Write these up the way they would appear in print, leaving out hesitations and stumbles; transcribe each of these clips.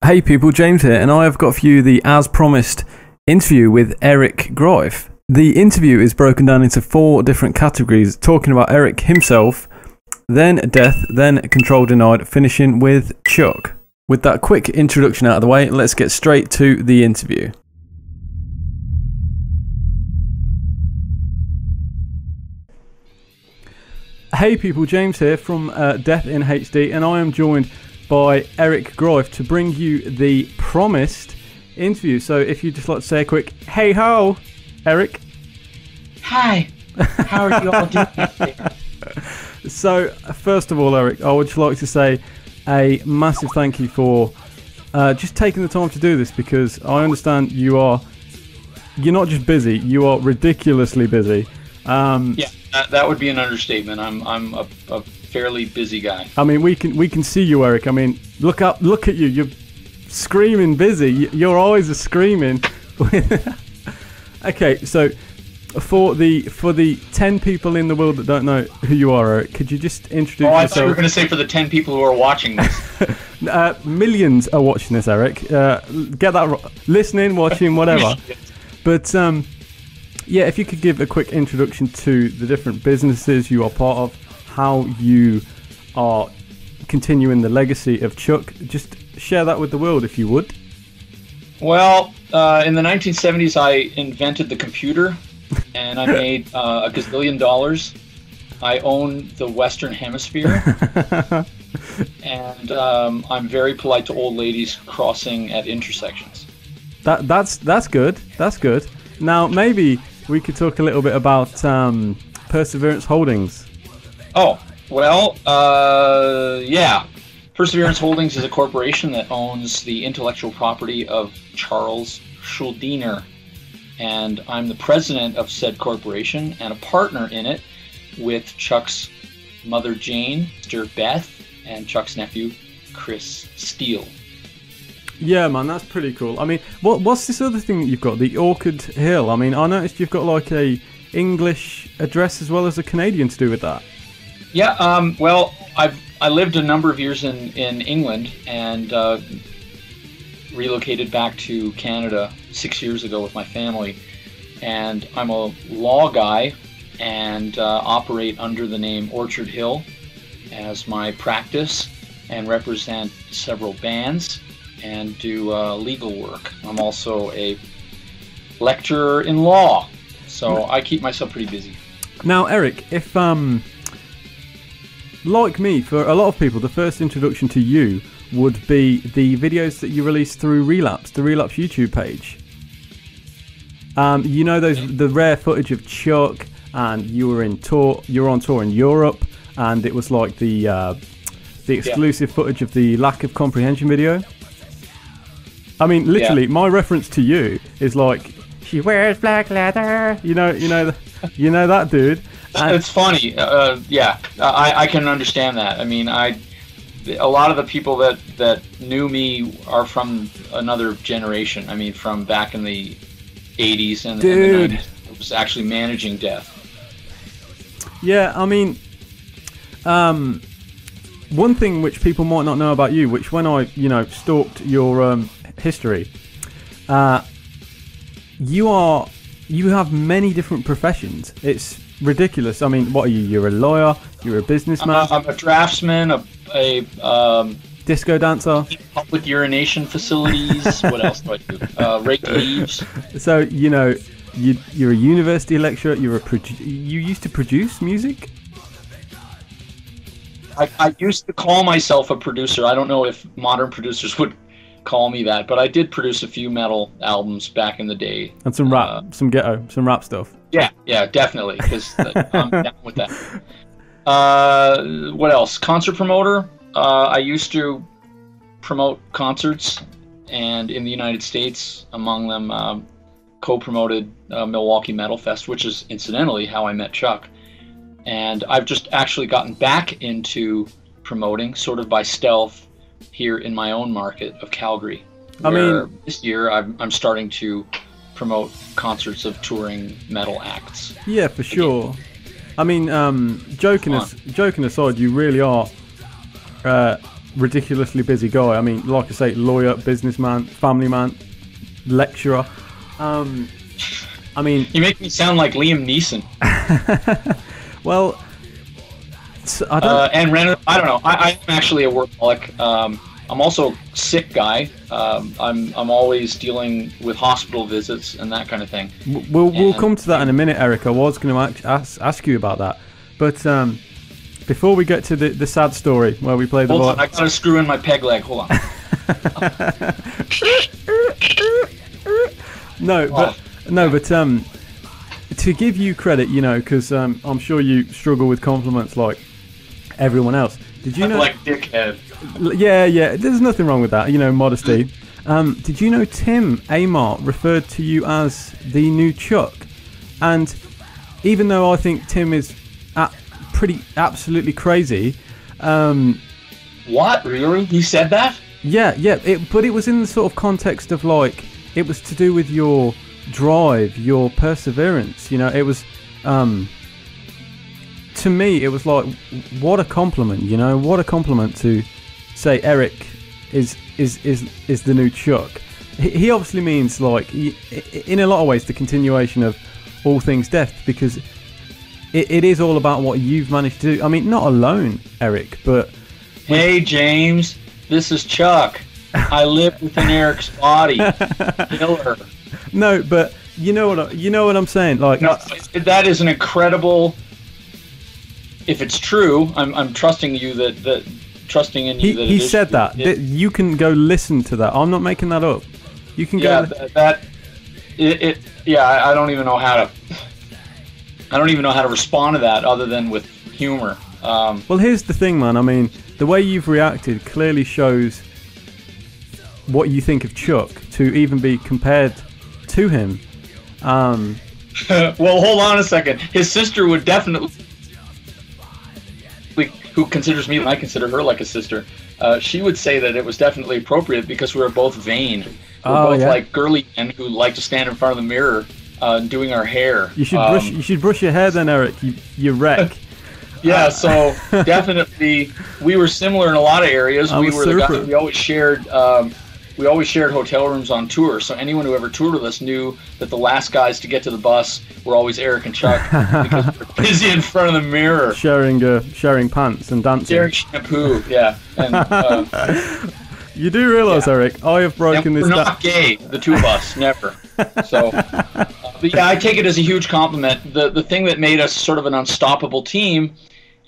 Hey people, James here, and I have got for you the as promised interview with Eric Greif. The interview is broken down into 4 different categories, talking about Eric himself, then death, then control denied, finishing with Chuck. With that quick introduction out of the way, let's get straight to the interview. Hey people, James here from Death in HD, and I am joined by Eric Greif to bring you the promised interview. So if you'd just like to say a quick hey ho, Eric. Hi, how are you all doing today? So first of all, Eric, I would just like to say a massive thank you for just taking the time to do this, because I understand you're not just busy, you are ridiculously busy. Yeah, that would be an understatement. I'm a fairly busy guy. I mean, we can see you, Eric. I mean, look at you. You're screaming busy. Your eyes are screaming. Okay, so for the 10 people in the world that don't know who you are, Eric, could you just introduce yourself? I thought you were going to say for the 10 people who are watching this. Millions are watching this, Eric. Get that right. Listening, watching, whatever. But yeah, if you could give a quick introduction to the different businesses you are part of, how you are continuing the legacy of Chuck, just share that with the world if you would. Well, in the 1970s, I invented the computer, and I made a gazillion dollars. I own the Western Hemisphere, and I'm very polite to old ladies crossing at intersections. That's good. That's good. Now maybe we could talk a little bit about Perseverance Holdings. Oh, well, yeah. Perseverance Holdings is a corporation that owns the intellectual property of Charles Schuldiner. And I'm the president of said corporation and a partner in it with Chuck's mother, Jane, sister Beth, and Chuck's nephew, Chris Steele. Yeah, man, that's pretty cool. I mean, what's this other thing that you've got? The Orchid Hill. I mean, I noticed you've got like a English address as well as a Canadian to do with that. Yeah, well, I lived a number of years in England and relocated back to Canada 6 years ago with my family. And I'm a law guy and operate under the name Orchard Hill as my practice and represent several bands and do legal work. I'm also a lecturer in law, so I keep myself pretty busy. Now, Eric, if like me, for a lot of people, the first introduction to you would be the videos that you released through Relapse, the Relapse YouTube page. You know, the rare footage of Chuck, and you were on tour in Europe, and it was like the exclusive footage of the lack of comprehension video. I mean, literally, my reference to you is like, she wears black leather. You know that dude. And it's funny. Yeah, I can understand that. I mean, a lot of the people that knew me are from another generation. I mean, from back in the 80s and the 90s. I was actually managing Death. Yeah, I mean, one thing which people might not know about you, which when I, stalked your history, you have many different professions. It's ridiculous. I mean, what are you? You're a lawyer. You're a businessman. I'm a draftsman. A disco dancer. Public urination facilities. What else do I do? Rake leaves. So you're a university lecturer. You used to produce music. I used to call myself a producer. I don't know if modern producers would call me that, but I did produce a few metal albums back in the day. And some rap, some ghetto, some rap stuff. Yeah, definitely, because I'm down with that. What else? Concert promoter. I used to promote concerts, and in the United States, among them, co-promoted Milwaukee Metal Fest, which is incidentally how I met Chuck. And I've just actually gotten back into promoting, sort of by stealth, here in my own market of Calgary. I mean, this year I'm starting to promote concerts of touring metal acts. Yeah, for sure. I mean, joking aside, you really are ridiculously busy guy. I mean, like I say, lawyer, businessman, family man, lecturer. I mean, you make me sound like Liam Neeson. Well, I don't. I don't know. I'm actually a workaholic. I'm also a sick guy. I'm always dealing with hospital visits and that kind of thing. We'll come to that in a minute, Eric. I was going to ask you about that, but before we get to the sad story where we play the. Hold on, I gotta screw in my peg leg. Hold on. But to give you credit, you know, because I'm sure you struggle with compliments like everyone else. Did you know? Like dickhead. Yeah. There's nothing wrong with that. You know, modesty. Did you know Tim Amart referred to you as the new Chuck? And even though I think Tim is absolutely crazy. What? Really? He said that? Yeah. But it was in the sort of context of like, it was to do with your drive, your perseverance. You know, it was, to me, it was like, what a compliment, you know, what a compliment to say Eric is the new Chuck. He obviously means, like, in a lot of ways, the continuation of All Things Death, because it is all about what you've managed to do. I mean, not alone, Eric, but... Hey, James, this is Chuck. I live within Eric's body. Killer. No, but you know what I'm saying. Like, no, that is an incredible. If it's true, I'm trusting you that trusting in you. He said that. You can go listen to that. I'm not making that up. You can go. Yeah, I don't even know how to. I don't even know how to respond to that other than with humor. Well, here's the thing, man. I mean, the way you've reacted clearly shows what you think of Chuck to even be compared to him. Well, hold on a second. His sister would definitely, who considers me and I consider her like a sister, she would say that it was definitely appropriate because we were both vain. We're both like girly men who like to stand in front of the mirror doing our hair. You should brush your hair then, Eric. You wreck. Yeah, so definitely we were similar in a lot of areas. We were the guys, we always shared hotel rooms on tour. So anyone who ever toured with us knew that the last guys to get to the bus were always Eric and Chuck because we were busy in front of the mirror, sharing pants and dancing, sharing shampoo. Yeah, and you do realize, Eric, I have broken this. We're not gay, the two of us, never. So, but yeah, I take it as a huge compliment. The thing that made us sort of an unstoppable team,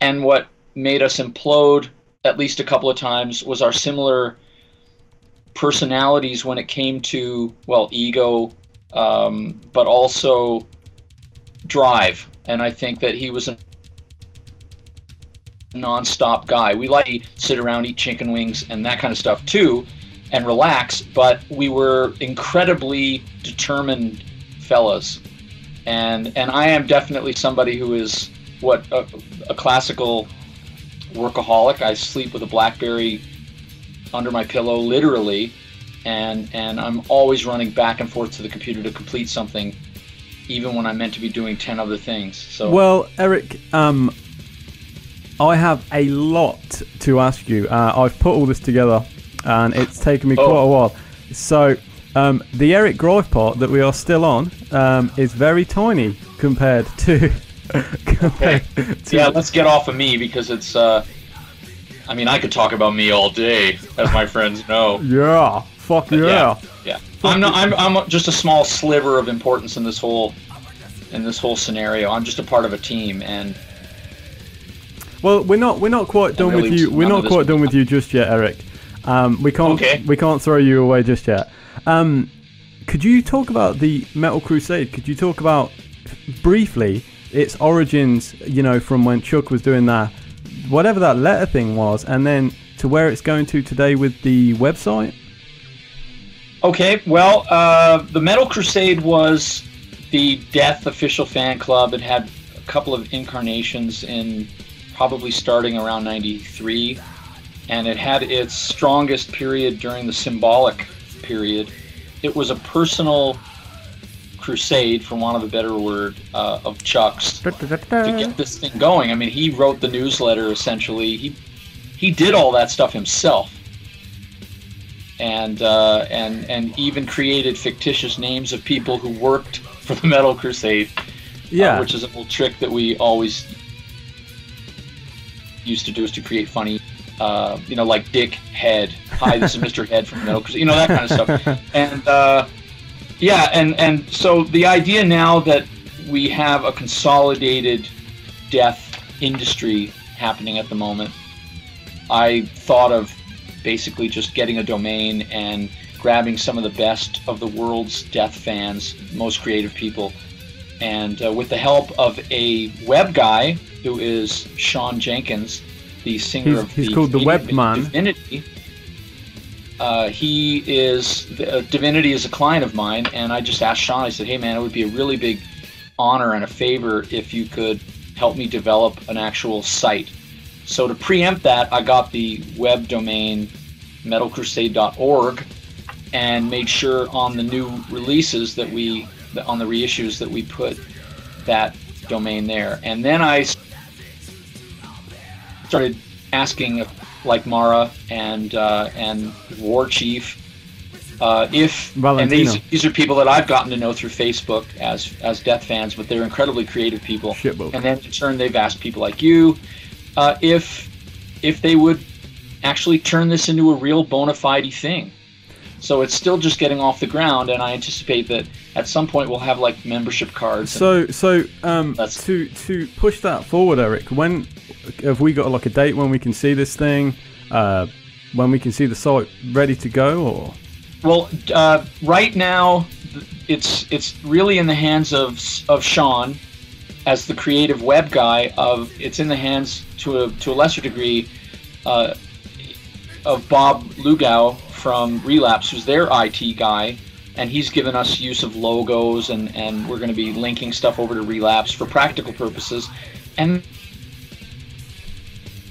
and what made us implode at least a couple of times, was our similar personalities when it came to, well, ego, but also drive. And I think that he was a non-stop guy. We like to sit around, eat chicken wings and that kind of stuff too, and relax, but we were incredibly determined fellas. And I am definitely somebody who is a classical workaholic. I sleep with a BlackBerry under my pillow, literally, and I'm always running back and forth to the computer to complete something, even when I'm meant to be doing 10 other things. So, well, Eric, I have a lot to ask you. I've put all this together, and it's taken me quite a while. So, the Eric Greif part that we are still on is very tiny compared to. Yeah, let's get off of me because it's. I mean, I could talk about me all day, as my friends know. Yeah, fuck yeah. Yeah. I'm just a small sliver of importance in this whole scenario. I'm just a part of a team, and. Well, we're not quite done with you. We're not quite done with you just yet, Eric. We can't throw you away just yet. Could you talk about the Metal Crusade? Could you talk about briefly its origins? You know, from when Chuck was doing that, whatever that letter thing was, and then to where it's going to today with the website. Okay. Well, the Metal Crusade was the Death official fan club. It had a couple of incarnations in. Probably starting around 93, and it had its strongest period during the symbolic period. It was a personal crusade, for want of a better word, of Chuck's to get this thing going. I mean, he wrote the newsletter, essentially. he did all that stuff himself, and even created fictitious names of people who worked for the Metal Crusade. Yeah, which is a little trick that we always used to do, is to create funny, like Dick Head. Hi, this is Mr. Head from the Metal Crusade. That kind of stuff. And and so the idea now that we have a consolidated death industry happening at the moment, I thought of basically just getting a domain and grabbing some of the best of the world's death fans, most creative people, and with the help of a web guy who is Sean Jenkins, the singer of he's called the Web Man. Divinity. Divinity is a client of mine, and I just asked Sean, I said, hey man, it would be a really big honor and a favor if you could help me develop an actual site. So to preempt that, I got the web domain metalcrusade.org and made sure on the new releases that on the reissues that we put that domain there. And then I started asking, like Mara and War Chief, if Valentino. And these are people that I've gotten to know through Facebook as death fans, but they're incredibly creative people. Shitbook. And then in turn they've asked people like you if they would actually turn this into a real bona fide thing. So it's still just getting off the ground, and I anticipate that at some point we'll have like membership cards. To push that forward, Eric, when have we got like a date when we can see this thing? When we can see the site ready to go, or? Well, right now it's really in the hands of Sean as the creative web guy. It's in the hands to a lesser degree of Bob Lugau from Relapse, who's their IT guy, and he's given us use of logos, and we're going to be linking stuff over to Relapse for practical purposes. And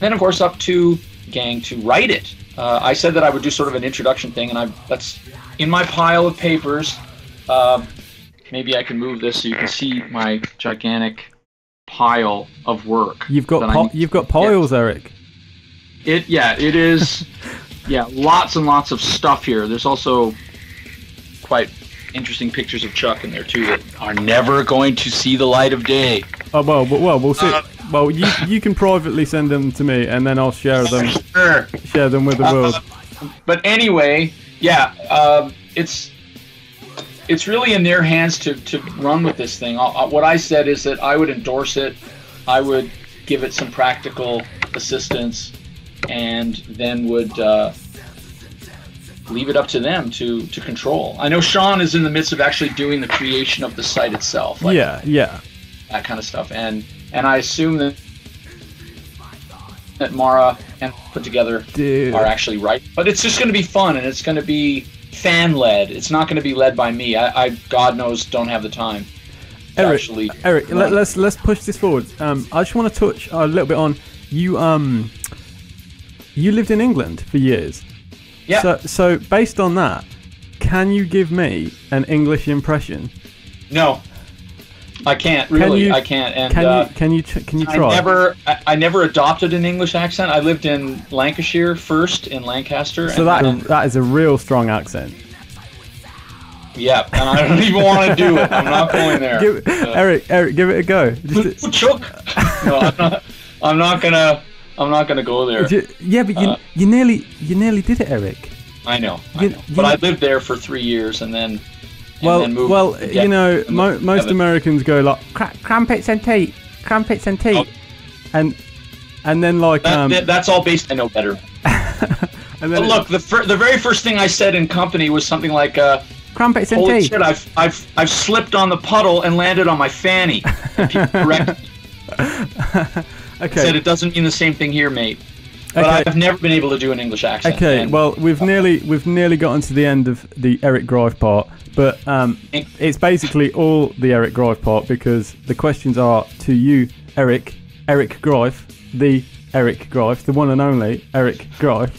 then, of course, up to gang to write it. I said that I would do sort of an introduction thing, and that's in my pile of papers. Maybe I can move this so you can see my gigantic pile of work. You've got piles, yeah. Eric. It is. Yeah, lots and lots of stuff here. There's also quite interesting pictures of Chuck in there too that are never going to see the light of day. Oh well, we'll see. Well, you can privately send them to me, and then I'll share them. Sure. Share them with the world. But anyway, yeah, it's really in their hands to run with this thing. What I said is that I would endorse it, I would give it some practical assistance, and then would leave it up to them to control. I know Sean is in the midst of actually doing the creation of the site itself. Like yeah. That kind of stuff. And I assume that Mara and put together are actually right. But it's just going to be fun, and it's going to be fan-led. It's not going to be led by me. I God knows, don't have the time. Eric, let's push this forward. I just want to touch a little bit on you. You lived in England for years. Yeah. So based on that, can you give me an English impression? No, I can't. Really, I can't. And can you try? I never adopted an English accent. I lived in Lancashire first, in Lancaster. So that is a real strong accent. Yeah, and I don't even want to do it. I'm not going there. Eric, give it a go. Chuck. No, I'm not gonna go there. Yeah, but you nearly did it, Eric. I know. But I lived there for 3 years, and then moved. Well, you know, most Americans go like crumpets and tea, and then like that's all based. I know better. And then look, the very first thing I said in company was something like, "Crumpets and holy tea." Shit, I've slipped on the puddle and landed on my fanny. And people corrected me. Okay. Said it doesn't mean the same thing here, mate. But okay. I've never been able to do an English accent. Okay, well, we've nearly gotten to the end of the Eric Greif part, but it's basically all the Eric Greif part, because the questions are to you, Eric Greif, the Eric Greif, the one and only Eric Greif.